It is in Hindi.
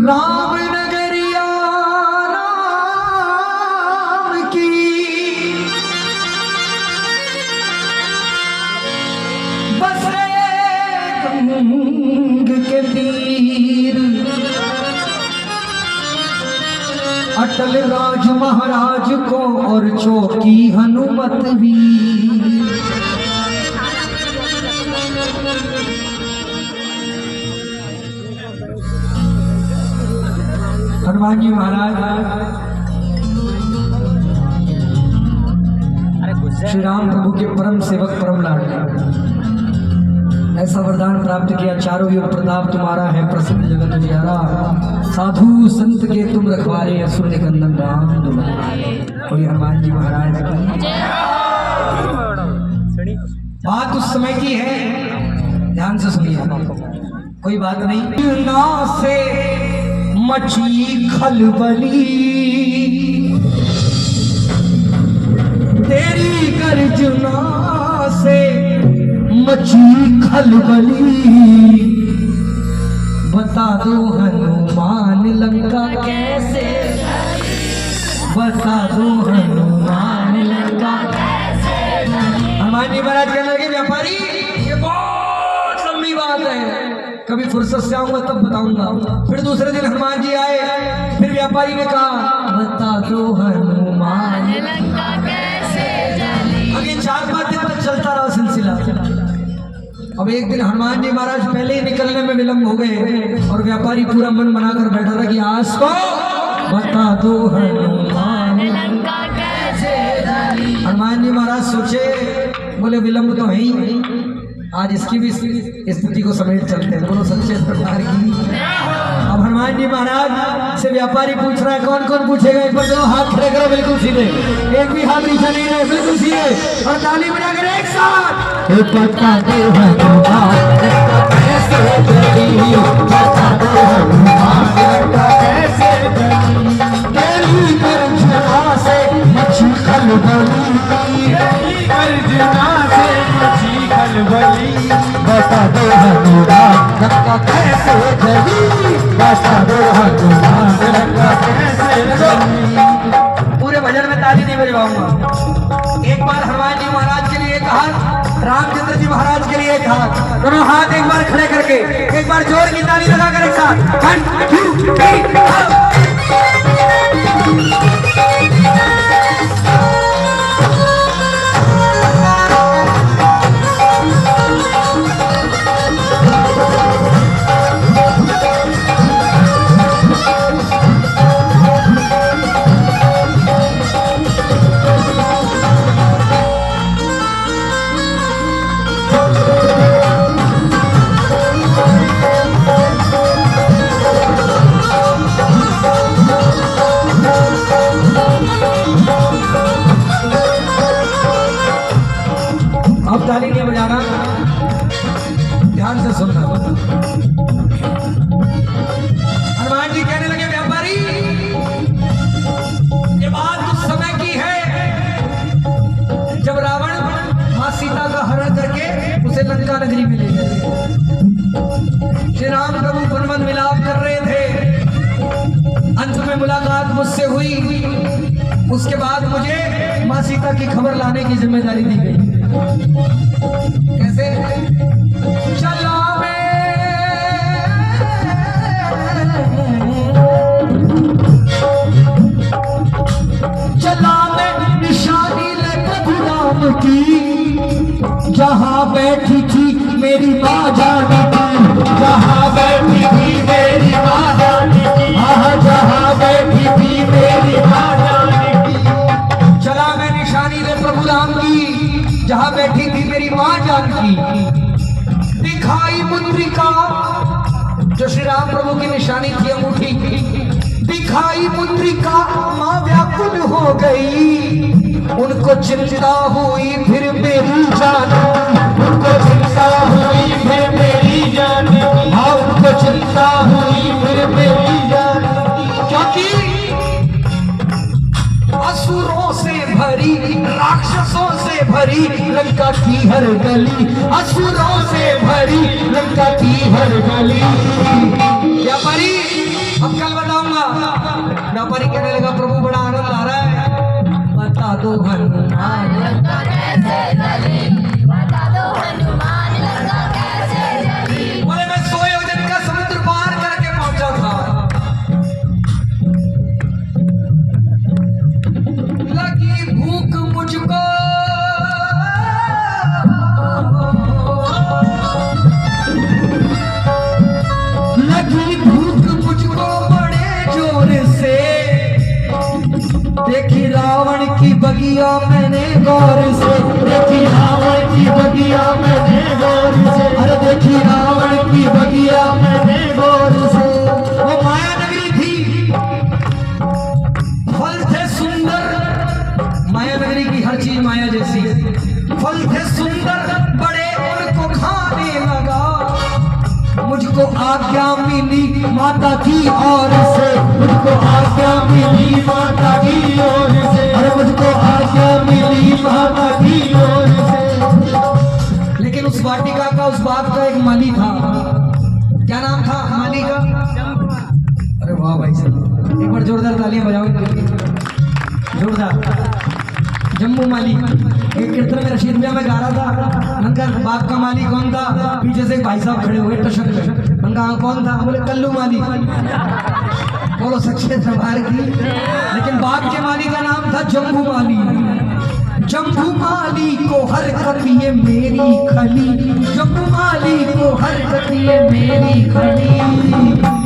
राम नगरिया राम की बसे गंग के तीर अटल राज महाराज को और चौकी हनुमत वीर। हनुमान जी महाराज श्री राम प्रभु के परम सेवक परम लाडले, ऐसा वरदान प्राप्त किया, चारों युग प्रताप तुम्हारा है प्रसिद्ध जगत उजियारा, साधु संत के तुम रखवारे, असुर निकंदन राम दुलारे। बोलिए हनुमान जी महाराज की। बात उस समय की है, ध्यान से सुनिए, कोई बात नहीं। ना से मची खलबली तेरी गर्जना से मची खलबली, बता दो हनुमान लंका कैसे, बता दो हनुमान लंका कैसे। हनुमान जी महाराज कहने लगे व्यापारी ये बहुत लंबी बात है, कभी फुर्सत से आऊंगा तब बताऊंगा। फिर दूसरे दिन हनुमान जी आए, फिर व्यापारी ने कहा बता दो हनुमान लंका कैसे जली। आगे 4-5 दिन तक चलता रहा सिलसिला। अब एक दिन हनुमान जी महाराज पहले ही निकलने में विलंब हो गए और व्यापारी पूरा मन बनाकर बैठा था कि आज को बता दो हनुमान लंका कैसे जली। हनुमान जी महाराज सोचे, बोले विलंब तो है ही, आज इसकी भी स्थिति को समेट चलते हैं, बोलो सच्चे दरबार की। अब हनुमान जी महाराज से व्यापारी पूछ रहा है, कौन कौन पूछेगा? एक बार दोनों हाथ खड़े करो बिल्कुल सीधे, एक भी हाथ नीचे नहीं रहे, बिल्कुल सीधे, और ताली बजाकर एक साथ बता दो हनुमान कैसे जली, बता दो हनुमान कैसे जली, तेरी गर्जना से मची खलबली, तेरी गर्जना से मची खलबली, बता दो हनुमान लंका कैसे जली, बता दो हनुमान लंका कैसे जली। पूरे भजन में ताली नहीं बजवाऊंगा। एक बार हनुमान जी महाराज के लिए एक हाथ, रामचंद्र जी महाराज के लिए एक हाथ, दोनों हाथ एक बार खड़े करके एक बार जोर की ताली लगाकर एक साथ 1 2 3 अब ताली नहीं बजाना, ध्यान से सुनना। हनुमान जी कहने लगे व्यापारी ये बात उस समय की है जब रावण मां सीता का हरण करके उसे लंका नगरी में ले गए। श्री राम प्रभु वन मिलाप कर रहे थे, अंत में मुलाकात मुझसे हुई, उसके बाद मुझे मां सीता की खबर लाने की जिम्मेदारी दी गई। कैसे? चला मैं निशानी ले प्रभु राम की, जहां बैठी थी मेरी माँ जानकी, जहां बैठी थी मेरी माँ जानकी, जहां बैठी थी मेरी माँ जानकी। चला मैं निशानी ले प्रभु राम की, जहां बैठी थी मेरी मां जानकी, दिखाई मुद्रिका, जो श्री राम प्रभु की निशानी थी अंगूठी, दिखाई मुद्रिका, मां व्याकुल हो गई, उनको चिंता हुई फिर मेरी जान, उनको चिंता हुई फिर मेरी जान, हाँ उनको चिंता हुई फिर मेरी जान, क्योंकि असुरों से भरी भरी लंका की हर गली, असुरों से भरी लंका हर गली। व्यापारी अब कल बताऊंगा। व्यापारी कहने लगा प्रभु बड़ा आनंद आ रहा है, बता दो हनुमान लंका कैसे जली, बता दो हनुमान लंका कैसे जली। बोले मैं 100 योजन का समुद्र पार करके पहुंचा था, लगी भूख मुझको, लगी भूख मुझको बड़े जोर से, देखी रावण की बगिया मैंने गौर से, देखी रावण की बगिया मैंने गौर से, अरे देखी रावण की बगिया मैंने गौर से। वो माया नगरी थी, फल थे सुंदर, माया नगरी की हर चीज माया जैसी, फल थे सुंदर बड़े उनको खाने लगा, मुझको आज्ञा मिली माता की ओर से, मुझको आज्ञा मिली माता की ओर से, अरे मुझको आज्ञा मिली माता की ओर से। लेकिन उस वाटिका का, उस बाग का एक माली था। क्या नाम था माली का? अरे वाह भाई साहब, एक बार जोरदार तालियां बजाओ इनके लिए, जोरदार। जम्मू माली, एक कीर्तन में रशीद भैया में गा रहा था, उनका बाग का माली कौन था? पीछे से एक भाई साहब खड़े हुए टशक में, उनका कौन था? बोले कल्लू माली। बोलो सच्चे दरबार की। लेकिन बाग के माली का नाम था जम्मू माली। जम्मू माली को हरकत ये मेरी खली, जम्मू माली को हरकत ये मेरी खली।